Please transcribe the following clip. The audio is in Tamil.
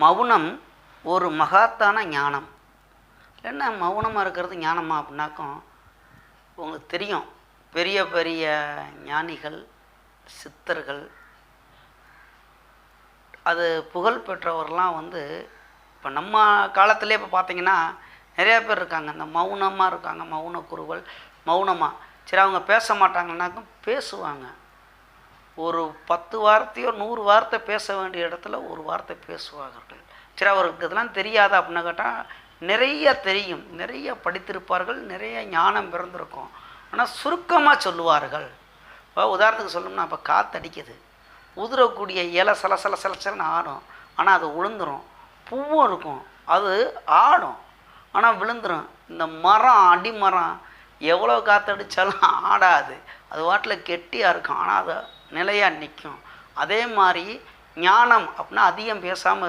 மௌனம் ஒரு மகத்தான ஞானம். என்ன மௌனமாக இருக்கிறது ஞானமா அப்படின்னாக்கும், உங்களுக்கு தெரியும், பெரிய பெரிய ஞானிகள், சித்தர்கள், அது புகழ் பெற்றவர்லாம் இப்போ நம்ம காலத்திலே இப்போ பார்த்தீங்கன்னா நிறையா பேர் இருக்காங்க, இந்த மௌனமாக இருக்காங்க, மௌன குருகள், மௌனமாக. சரி, அவங்க பேச மாட்டாங்கன்னாக்கும் பேசுவாங்க. ஒரு 10 வார்த்தையோ 100 வார்த்தை பேச வேண்டிய இடத்துல ஒரு வார்த்தை பேசுவார்கள். சரி, அவருக்கு இதெல்லாம் தெரியாதா அப்படின்னு கேட்டால் நிறைய தெரியும், நிறைய படித்திருப்பார்கள், நிறைய ஞானம் பிறந்திருக்கும். ஆனால் சுருக்கமாக சொல்லுவார்கள். இப்போ உதாரணத்துக்கு சொல்லணும்னா, இப்போ காற்றடிக்குது, உதிரக்கூடிய இலை சலசலன்னு ஆடும், ஆனால் அது விழுந்துடும். பூவும் இருக்கும், அது ஆடும், ஆனால் விழுந்துடும். இந்த மரம், அடிமரம் எவ்வளோ காற்றடித்தாலும் ஆடாது, அது வாட்டில் கெட்டியாக இருக்கும், ஆனால் அது நிலையாக நிற்கும். அதே மாதிரி ஞானம் அப்படின்னா அதிகம் பேசாமல்